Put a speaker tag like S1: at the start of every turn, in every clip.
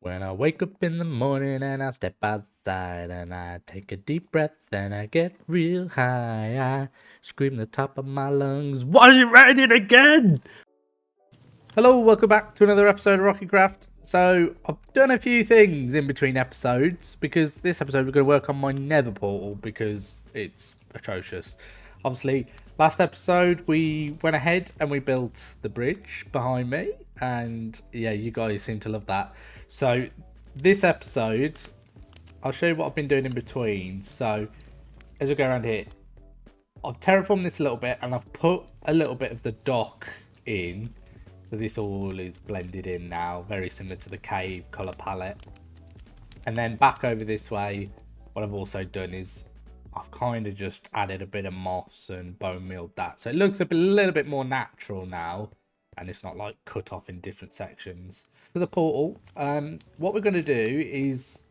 S1: When I wake up in the morning and I step outside and I take a deep breath and I get real high, I scream the top of my lungs, "Why is it raining again?" Hello, welcome back to another episode of Rocketcraft. So, I've done a few things in between episodes because this episode we're going to work on my Nether Portal because it's atrocious. Obviously, last episode we went ahead and we built the bridge behind me, and yeah, you guys seem to love that. So, this episode, I'll show you what I've been doing in between. So, as we go around here, I've terraformed this a little bit and I've put a little bit of the dock in. So this all is blended in now, very similar to the cave color palette. And then back over this way, what I've also done is I've kind of just added a bit of moss and bone milled that. So it looks a little bit more natural now, and it's not like cut off in different sections. For the portal, what we're going to do is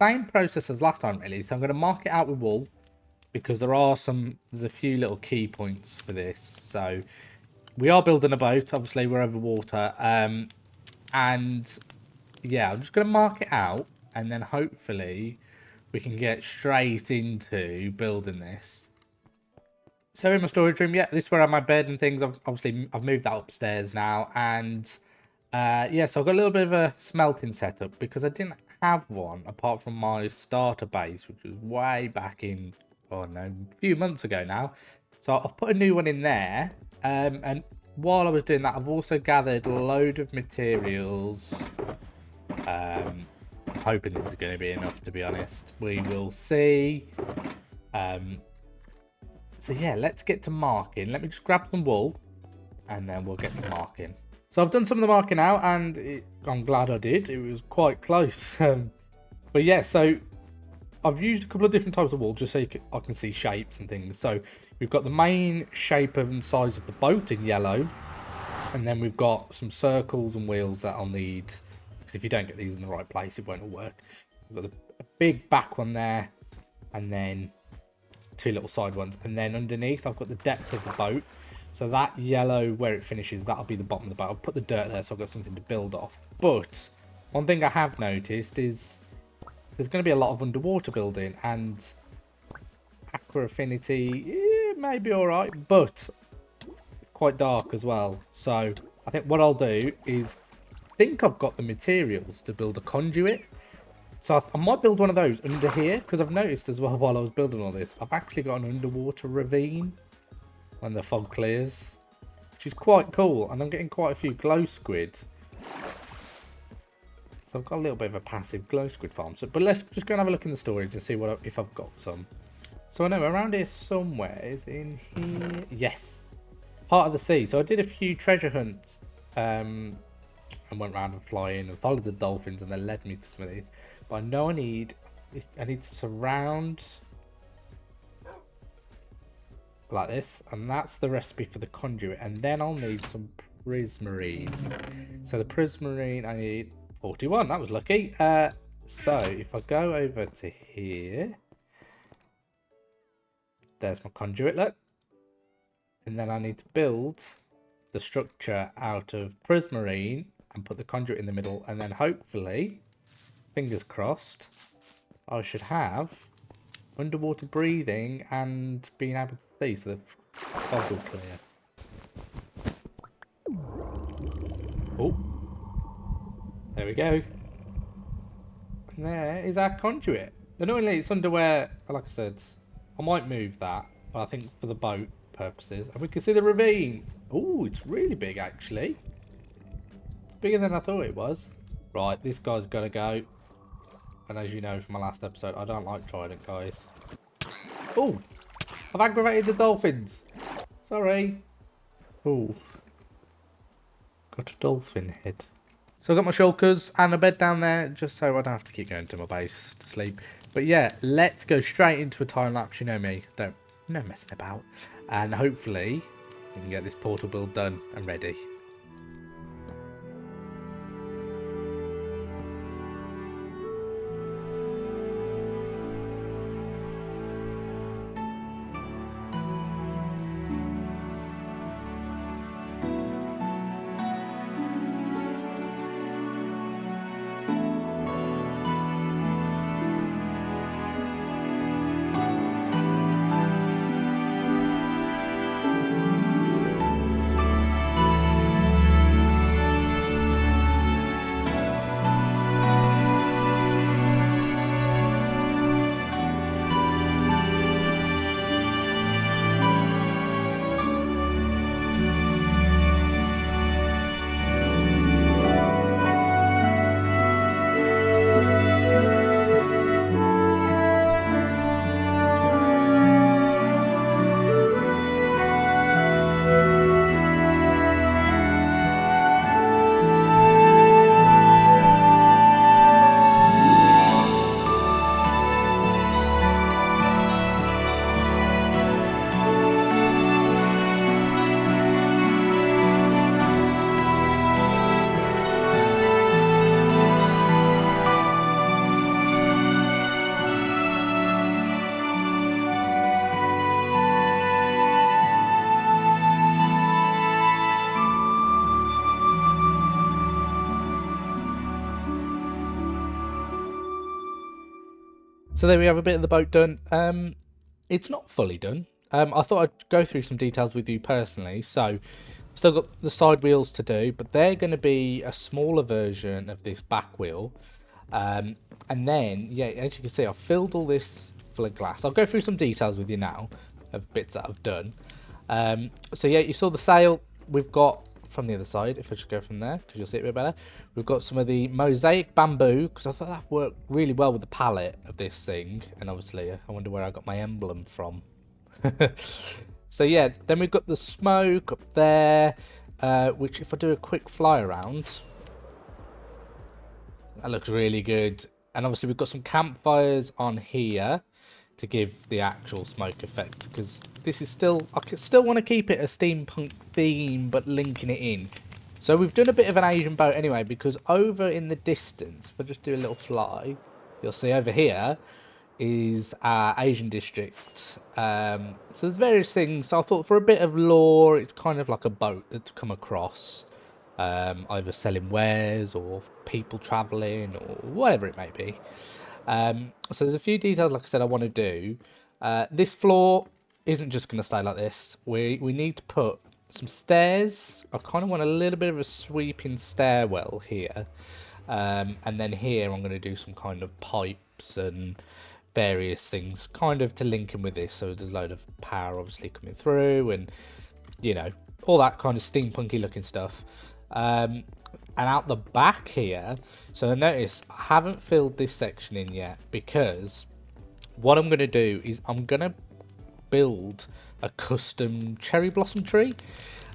S1: same process as last time really. So I'm going to mark it out with wool because there's a few little key points for this. So we are building a boat, obviously we're over water, and yeah, I'm just going to mark it out, and then hopefully we can get straight into building this. So in my storage room, yeah, this is where I have my bed and things. I've moved that upstairs now, and yeah, so I've got a little bit of a smelting setup because I didn't have one apart from my starter base, which was way back in, oh no, a few months ago now. So I've put a new one in there. And while I was doing that, I've also gathered a load of materials. Hoping this is going to be enough, to be honest. We will see. So yeah, let's get to marking. Let me just grab some wool, and then we'll get to marking. So I've done some of the marking out, and I'm glad I did. It was quite close. But yeah, so I've used a couple of different types of wool just so I can see shapes and things. So we've got the main shape and size of the boat in yellow. And then we've got some circles and wheels that I'll need. Because if you don't get these in the right place, it won't all work. We've got a big back one there. And then two little side ones. And then underneath, I've got the depth of the boat. So that yellow, where it finishes, that'll be the bottom of the boat. I'll put the dirt there so I've got something to build off. But one thing I have noticed is there's going to be a lot of underwater building, and Aqua Affinity may be alright, but it's quite dark as well. So I think what I'll do is, I think I've got the materials to build a conduit. So I might build one of those under here, because I've noticed as well while I was building all this, I've actually got an underwater ravine when the fog clears, which is quite cool, and I'm getting quite a few glow squid. So I've got a little bit of a passive glow squid farm. So, but let's just go and have a look in the storage and see if I've got some. So I know around here somewhere is in here. Yes, Heart of the Sea. So I did a few treasure hunts and went around and flying and followed the dolphins, and they led me to some of these. But I know I need to surround like this, and that's the recipe for the conduit. And then I'll need some prismarine. So the prismarine I need 41. That was lucky. So if I go over to here, there's my conduit, look. And then I need to build the structure out of prismarine and put the conduit in the middle, and then hopefully, fingers crossed, I should have underwater breathing and being able to see, so the fog will clear. Oh, there we go. And there is our conduit. Annoyingly, it's under where, like I said, I might move that, but I think for the boat purposes. And we can see the ravine. Oh, it's really big actually. It's bigger than I thought it was. Right, this guy's got to go. And as you know from my last episode, I don't like trident guys. Oh, I've aggravated the dolphins. Sorry. Oh, got a dolphin head. So I've got my shulkers and a bed down there just so I don't have to keep going to my base to sleep. But yeah, let's go straight into a time lapse. You know me, no messing about. And hopefully we can get this portal build done and ready. So there we have a bit of the boat done. It's not fully done. I thought I'd go through some details with you personally. So, still got the side wheels to do, but they're going to be a smaller version of this back wheel. And then, yeah, as you can see, I've filled all this full of glass. I'll go through some details with you now of bits that I've done. So yeah, you saw the sail. We've got from the other side, if I just go from there, because you'll see it a bit better. We've got some of the mosaic bamboo, because I thought that worked really well with the palette of this thing. And obviously, I wonder where I got my emblem from. So yeah, then we've got the smoke up there, which if I do a quick fly around, that looks really good. And obviously we've got some campfires on here to give the actual smoke effect, because this is still, I still want to keep it a steampunk theme, but linking it in. So we've done a bit of an Asian boat anyway, because over in the distance, if I just do a little fly, you'll see over here is our Asian district. So there's various things. So I thought for a bit of lore, it's kind of like a boat that's come across, either selling wares or people traveling or whatever it may be. So there's a few details, like I said, I want to do. This floor isn't just going to stay like this. We need to put some stairs. I kind of want a little bit of a sweeping stairwell here. And then here I'm going to do some kind of pipes and various things kind of to link in with this. So there's a load of power obviously coming through and, you know, all that kind of steampunky looking stuff. And out the back here, so notice I haven't filled this section in yet, because what I'm going to do is I'm going to build a custom cherry blossom tree.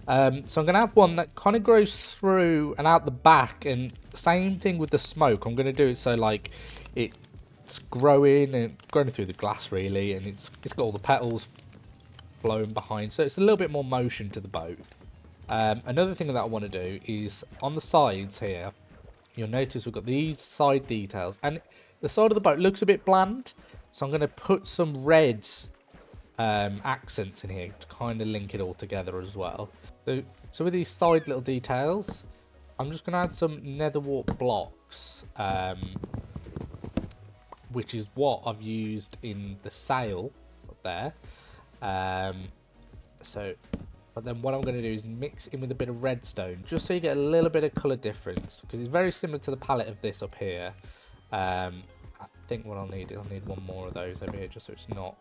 S1: So I'm going to have one that kind of grows through and out the back, and same thing with the smoke. I'm going to do it so like it's growing and growing through the glass really, and it's got all the petals flowing behind, so it's a little bit more motion to the boat. Another thing that I want to do is on the sides here, you'll notice we've got these side details, and the side of the boat looks a bit bland, so I'm going to put some red accents in here to kind of link it all together as well. So with these side little details, I'm just going to add some nether wart blocks, which is what I've used in the sail up there. But then what I'm going to do is mix in with a bit of redstone, just so you get a little bit of colour difference, because it's very similar to the palette of this up here. I think what I'll need one more of those over here, just so it's not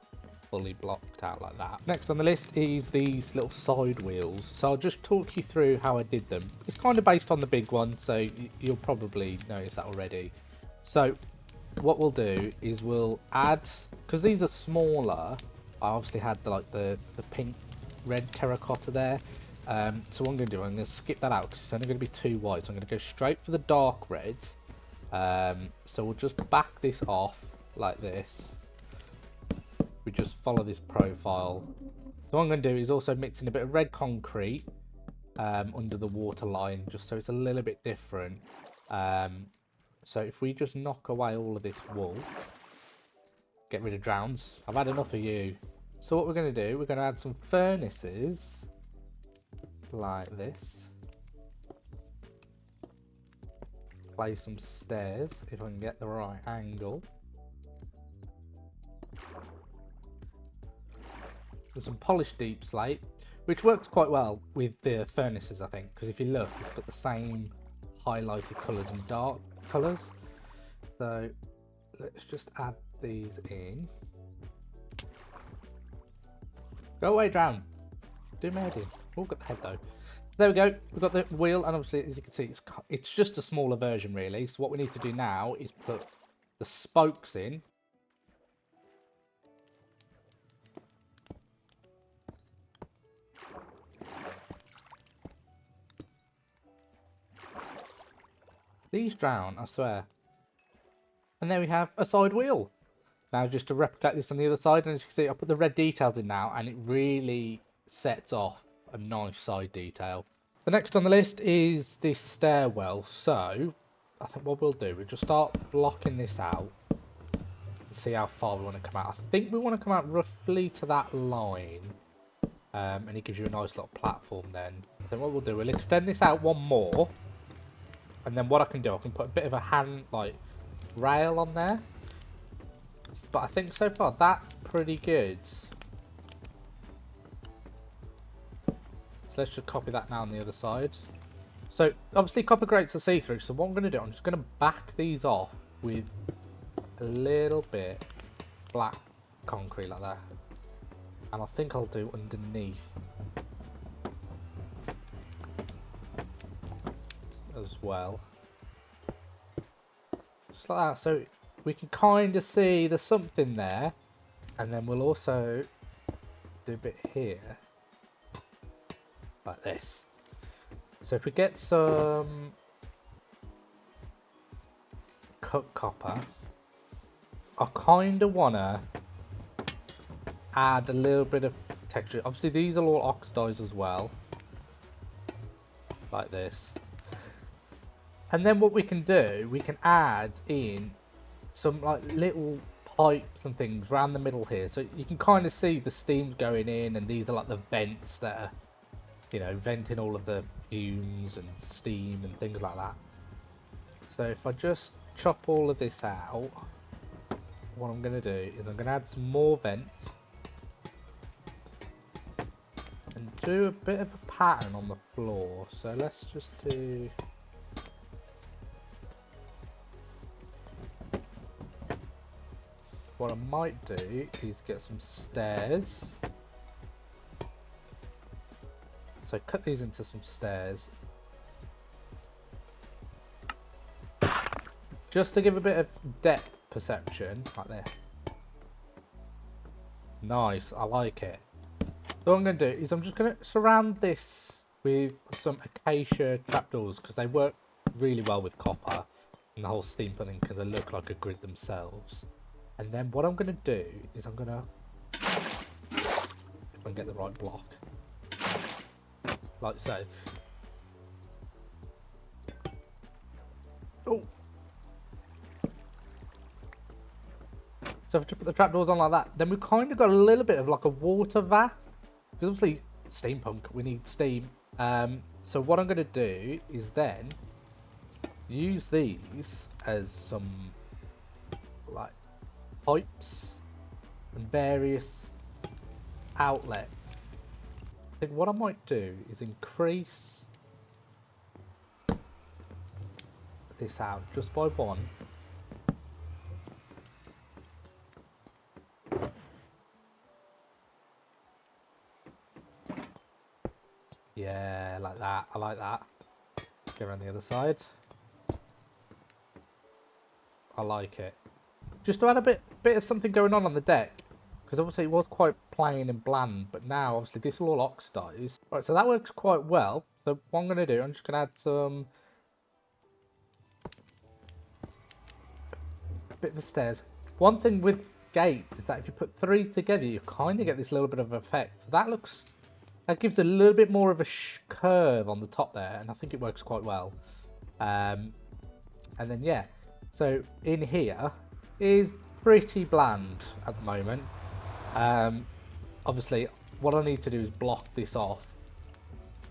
S1: fully blocked out like that. Next on the list is these little side wheels. So I'll just talk you through how I did them. It's kind of based on the big one, so you'll probably notice that already. So what we'll do is we'll add, because these are smaller, I obviously had the pink red terracotta there. So what I'm going to do, I'm going to skip that out because it's only going to be too wide. So I'm going to go straight for the dark red. So we'll just back this off like this. We just follow this profile. So what I'm going to do is also mix in a bit of red concrete under the water line, just so it's a little bit different. So if we just knock away all of this wool, get rid of drowns. I've had enough of you. So what we're going to do, we're going to add some furnaces like this. Place some stairs if I can get the right angle. With some polished deep slate, which works quite well with the furnaces, I think, because if you look, it's got the same highlighted colours and dark colours. So let's just add these in. Go away, drown. Do my head in. Oh, got the head though. There we go. We've got the wheel, and obviously, as you can see, it's just a smaller version, really. So what we need to do now is put the spokes in. These drown, I swear. And there we have a side wheel. Now just to replicate this on the other side, and as you can see, I put the red details in now, and it really sets off a nice side detail. The next on the list is this stairwell. So I think what we'll do, we'll just start blocking this out and see how far we want to come out. I think we want to come out roughly to that line, and it gives you a nice little platform then. Then what we'll do, we'll extend this out one more, and then what I can do, I can put a bit of a hand, like, rail on there. But I think so far that's pretty good. So let's just copy that now on the other side. So obviously copper grates are see-through, so what I'm going to do, I'm just going to back these off with a little bit black concrete like that. And I think I'll do underneath as well. Just like that, so we can kind of see there's something there. And then we'll also do a bit here. Like this. So if we get some cut copper, I kind of want to add a little bit of texture. Obviously these will all oxidize as well. Like this. And then what we can do, we can add in some like little pipes and things around the middle here. So you can kind of see the steam's going in, and these are like the vents that are, you know, venting all of the fumes and steam and things like that. So if I just chop all of this out, what I'm going to do is I'm going to add some more vents and do a bit of a pattern on the floor. So let's just do... What I might do is get some stairs. So cut these into some stairs. Just to give a bit of depth perception, like this. Nice, I like it. So what I'm going to do is I'm just going to surround this with some acacia trapdoors, because they work really well with copper and the whole steampunk thing, because they look like a grid themselves. And then what I'm going to do is I'm going to, if I can get the right block, like so. Oh. So if I just put the trapdoors on like that, then we've kind of got a little bit of like a water vat. Because obviously, steampunk, we need steam. So what I'm going to do is then use these as some like pipes and various outlets. I think what I might do is increase this out just by one. Yeah, like that. I like that. Go around the other side. I like it. Just to add a bit of something going on the deck. Because obviously it was quite plain and bland, but now obviously this will all oxidise. Right, so that works quite well. So what I'm going to do, I'm just going to add some... a bit of the stairs. One thing with gates is that if you put three together, you kind of get this little bit of effect. So that looks... that gives a little bit more of a curve on the top there, and I think it works quite well. And then, yeah. So in here is pretty bland at the moment. Obviously, what I need to do is block this off.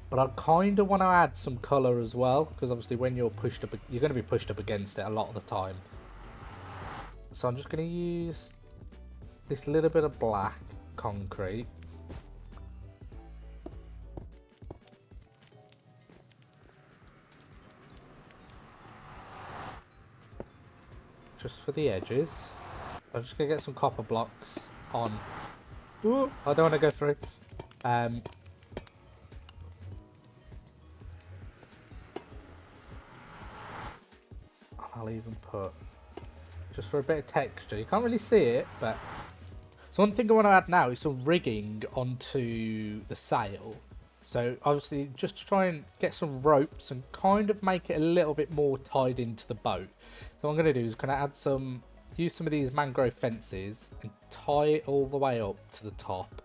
S1: But I kind of want to add some colour as well, because obviously when you're pushed up, you're going to be pushed up against it a lot of the time. So I'm just going to use this little bit of black concrete. Just for the edges. I'm just going to get some copper blocks on. Ooh, I don't want to go through. I'll even put, just for a bit of texture. You can't really see it, but... So one thing I want to add now is some rigging onto the sail. So obviously just to try and get some ropes and kind of make it a little bit more tied into the boat. So what I'm going to do is kind of add some, use some of these mangrove fences and tie it all the way up to the top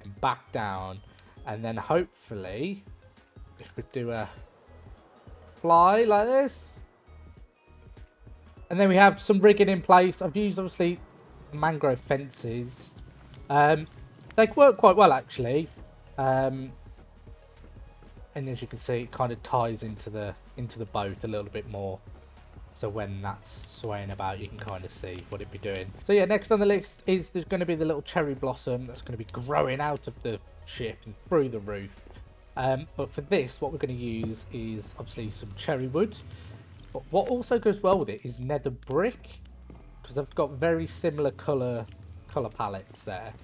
S1: and back down. And then hopefully, if we do a fly like this, and then we have some rigging in place. I've used obviously mangrove fences. They work quite well actually. And as you can see, it kind of ties into the boat a little bit more. So when that's swaying about, you can kind of see what it'd be doing. So yeah, next on the list is there's going to be the little cherry blossom that's going to be growing out of the ship and through the roof. But for this, what we're going to use is obviously some cherry wood. But what also goes well with it is nether brick, because they've got very similar colour palettes there.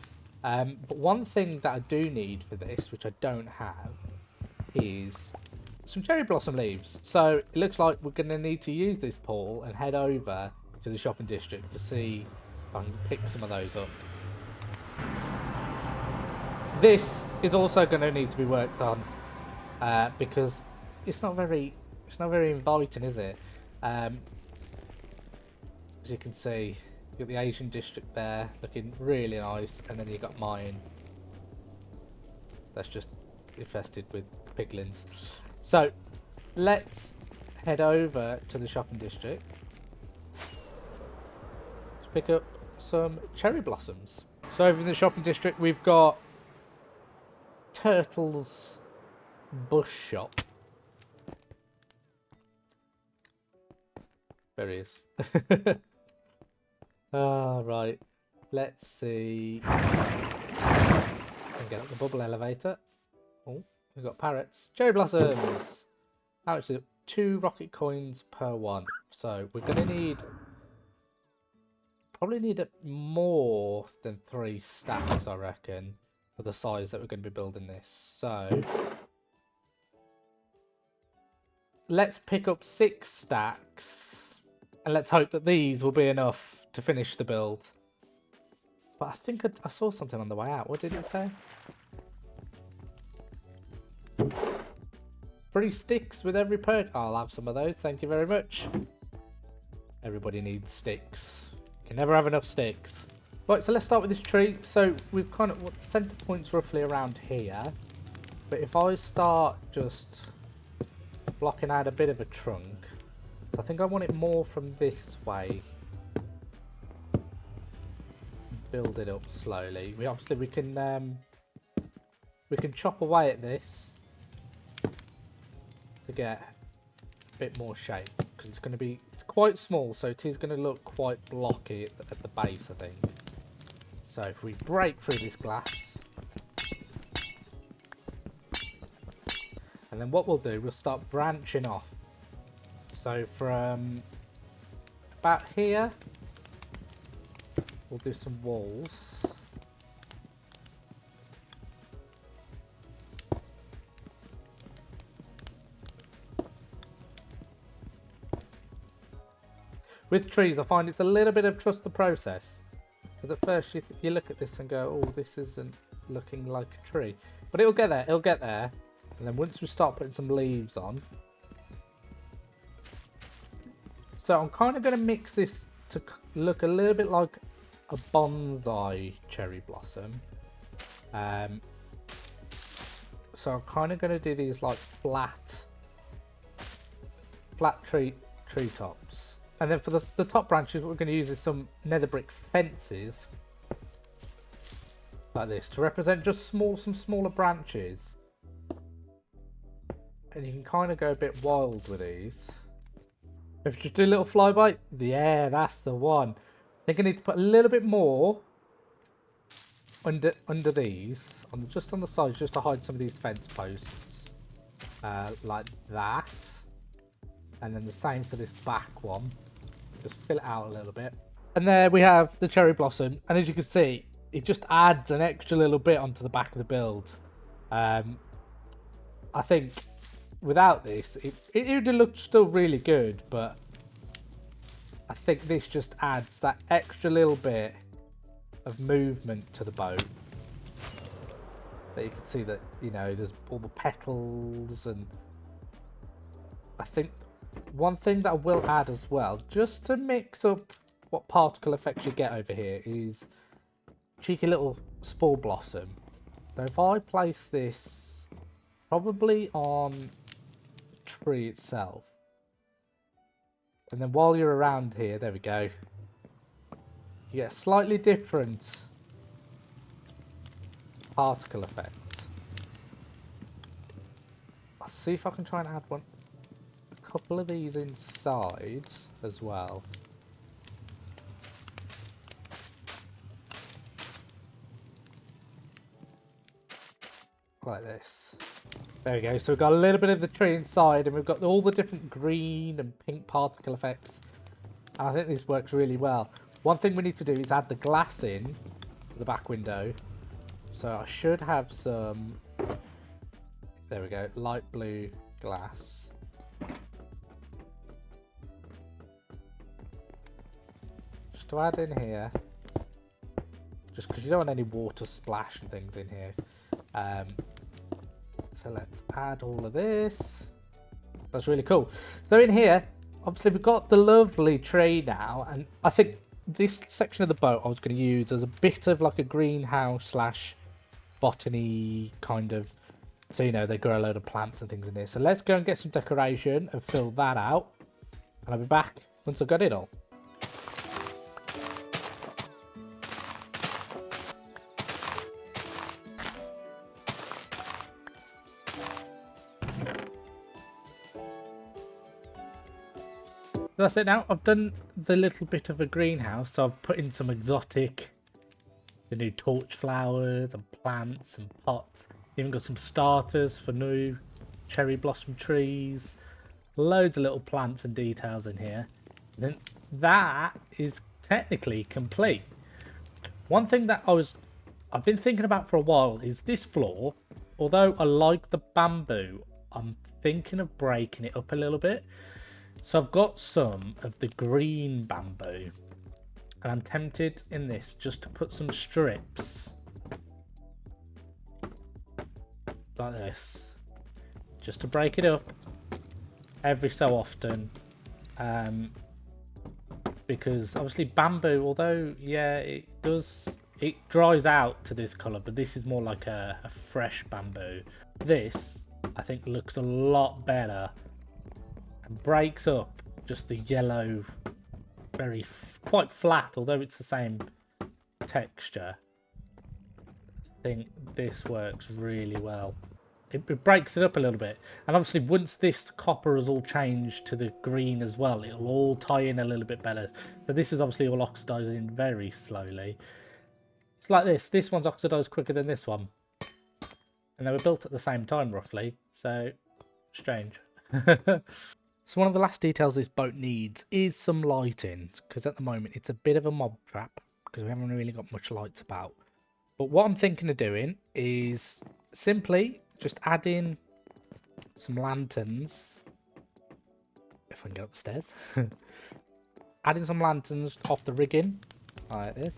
S1: But one thing that I do need for this, which I don't have, is some cherry blossom leaves. So it looks like we're going to need to use this portal and head over to the shopping district to see if I can pick some of those up. This is also going to need to be worked on because it's not very inviting, is it? As you can see, you've got the Asian district there looking really nice, and then you've got mine that's just infested with piglins. So let's head over to the shopping district to pick up some cherry blossoms. So over in the shopping district we've got Turtle's Bush Shop. There he is. Right. Let's see. Get up the bubble elevator. Oh, we've got parrots. Cherry blossoms. How much is it? 2 rocket coins per one. So we're going to probably need more than 3 stacks, I reckon, for the size that we're going to be building this. So let's pick up 6 stacks, and let's hope that these will be enough to finish the build. But I think I saw something on the way out. What did it say? 3 sticks with every purchase. I'll have some of those. Thank you very much. Everybody needs sticks. You can never have enough sticks. Right, so let's start with this tree. So we've kind of, the center point's roughly around here. But if I start just blocking out a bit of a trunk, so I think I want it more from this way. Build it up slowly. We can chop away at this to get a bit more shape, because it's quite small, so it is going to look quite blocky at the base, I think. So if we break through this glass, and then what we'll do, we'll start branching off. So from about here, we'll do some walls. With trees, I find it's a little bit of trust the process. Because at first you look at this and go, oh, this isn't looking like a tree. But it'll get there, And then once we start putting some leaves on. So I'm kind of going to mix this to look a little bit like a bonsai cherry blossom. So I'm kind of going to do these like flat tree tops. And then for the top branches, what we're going to use is some nether brick fences, like this, to represent just some smaller branches. And you can kind of go a bit wild with these. If you just do a little flyby, yeah, that's the one. I think I need to put a little bit more under these, just on the sides, just to hide some of these fence posts, like that. And then the same for this back one. Just fill it out a little bit. And there we have the cherry blossom. And as you can see, it just adds an extra little bit onto the back of the build. I think without this, it would have looked still really good, but I think this just adds that extra little bit of movement to the boat. That you can see that, you know, there's all the petals, and I think one thing that I will add as well, just to mix up what particle effects you get over here, is cheeky little spore blossom. So if I place this probably on the tree itself, and then while you're around here, there we go, you get a slightly different particle effect. I'll see if I can try and add one. couple of these inside as well. Like this. There we go. So we've got a little bit of the tree inside, and we've got all the different green and pink particle effects. And I think this works really well. One thing we need to do is add the glass in the back window. So I should have some, there we go, light blue glass. Just to add in here. Just because you don't want any water splash and things in here. So let's add all of this. That's really cool. So in here, obviously we've got the lovely tree now, and I think this section of the boat I was going to use as a bit of like a greenhouse slash botany kind of, so you know they grow a load of plants and things in here. So let's go and get some decoration and fill that out, and I'll be back once I've got it all. That's it now. I've done the little bit of a greenhouse, so I've put in some exotic, the new torch flowers and plants and pots. Even got some starters for new cherry blossom trees. Loads of little plants and details in here. And then that is technically complete. One thing that I've been thinking about for a while is this floor. Although I like the bamboo, I'm thinking of breaking it up a little bit. So I've got some of the green bamboo, and I'm tempted in this just to put some strips like this, just to break it up every so often, because obviously bamboo, although yeah it dries out to this color, but this is more like a fresh bamboo. This I think looks a lot better and breaks up just the yellow, quite flat, although it's the same texture. I think this works really well. It breaks it up a little bit, and obviously once this copper has all changed to the green as well, it'll all tie in a little bit better. So this is obviously all oxidizing very slowly. It's like this one's oxidized quicker than this one, and they were built at the same time roughly, so strange. So one of the last details this boat needs is some lighting, because at the moment it's a bit of a mob trap, because we haven't really got much lights about. But what I'm thinking of doing is simply just add in some lanterns, if I can get up the stairs. Adding some lanterns off the rigging, like this,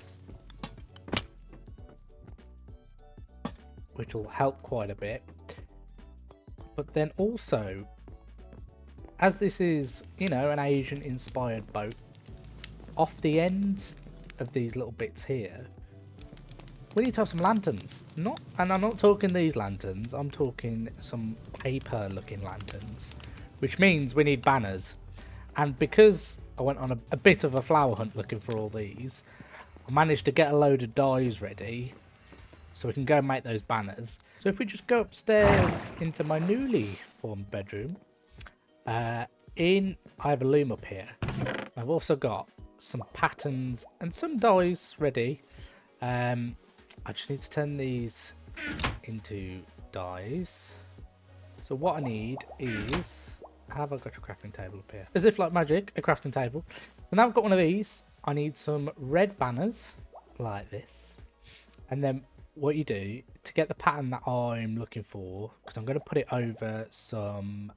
S1: which will help quite a bit. But then also, as this is, you know, an Asian inspired boat, off the end of these little bits here, we need to have some lanterns. And I'm not talking these lanterns, I'm talking some paper looking lanterns, which means we need banners. And because I went on a bit of a flower hunt looking for all these, I managed to get a load of dyes ready so we can go and make those banners. So if we just go upstairs into my newly formed bedroom, I have a loom up here. I've also got some patterns and some dyes ready. I just need to turn these into dyes. So what I need is, have I got a crafting table up here? As if like magic, a crafting table. So now I've got one of these. I need some red banners like this. And then what you do to get the pattern that I'm looking for, because I'm going to put it over some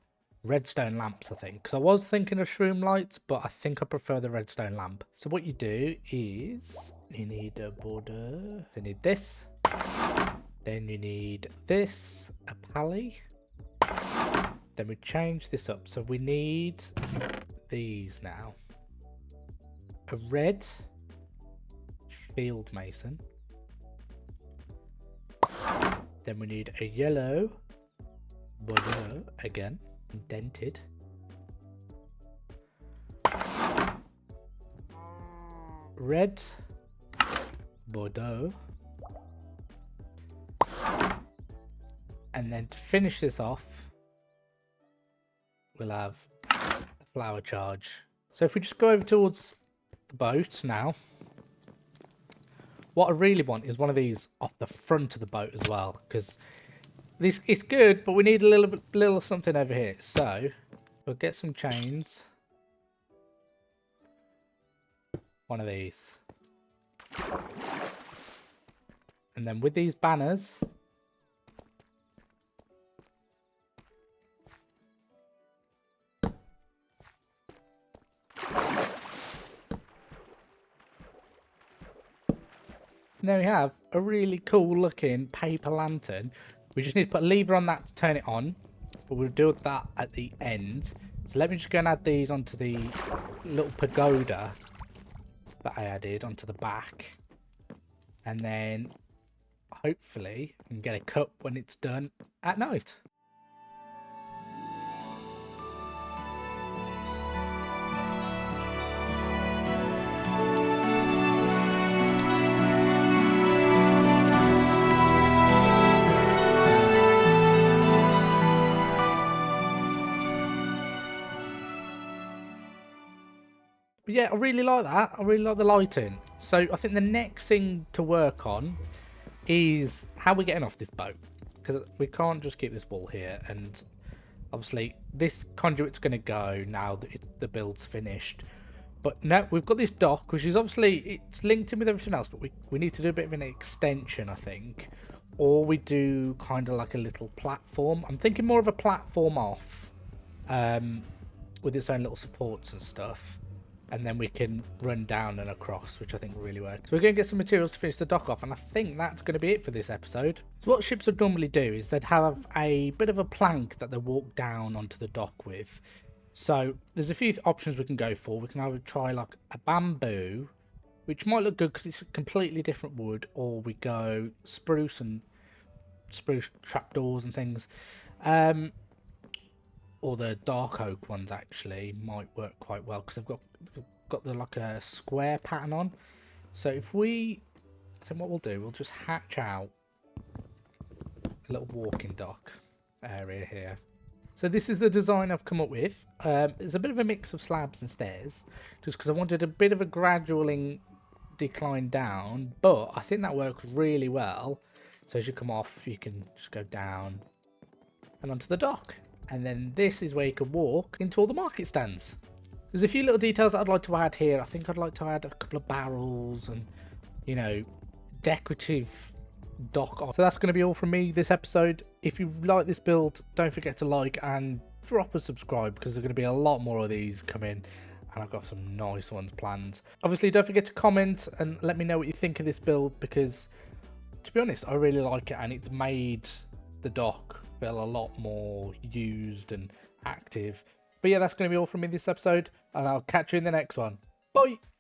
S1: redstone lamps, I think, because I was thinking of shroom lights, but I think I prefer the redstone lamp. So what you do is you need a border, you need this, then you need this, a pally, then we change this up. So we need these now, a red field mason, then we need a yellow border again, indented, red Bordeaux, and then to finish this off we'll have a flower charge. So if we just go over towards the boat now, what I really want is one of these off the front of the boat as well, because this it's good, but we need a little something over here. So we'll get some chains. One of these. And then with these banners, and there we have a really cool looking paper lantern. We just need to put a lever on that to turn it on, but we'll do that at the end. So let me just go and add these onto the little pagoda that I added onto the back, and then hopefully we can get a cup when it's done at night. But yeah, I really like that. I really like the lighting. So I think the next thing to work on is how we're getting off this boat, because we can't just keep this wall here, and obviously this conduit's going to go now that the build's finished. But now we've got this dock, which is obviously it's linked in with everything else, but we need to do a bit of an extension, I think, or we do kind of like a little platform. I'm thinking more of a platform off with its own little supports and stuff, and then we can run down and across, which I think really works. So we're going to get some materials to finish the dock off, and I think that's going to be it for this episode. So what ships would normally do is they'd have a bit of a plank that they walk down onto the dock with. So there's a few options we can go for. We can either try like a bamboo, which might look good because it's a completely different wood, or we go spruce and spruce trapdoors and things. Or the dark oak ones actually might work quite well because they've got the like a square pattern on. So I think what we'll do, we'll just hatch out a little walking dock area here. So this is the design I've come up with. It's a bit of a mix of slabs and stairs, just because I wanted a bit of a gradual decline down, but I think that works really well. So as you come off, you can just go down and onto the dock. And then this is where you can walk into all the market stands. There's a few little details that I'd like to add here. I think I'd like to add a couple of barrels and, you know, decorative dock. So that's going to be all from me this episode. If you like this build, don't forget to like and drop a subscribe, because there's going to be a lot more of these coming, and I've got some nice ones planned. Obviously, don't forget to comment and let me know what you think of this build, because to be honest, I really like it, and it's made the dock feel a lot more used and active. But yeah, that's going to be all from me this episode, and I'll catch you in the next one. Bye!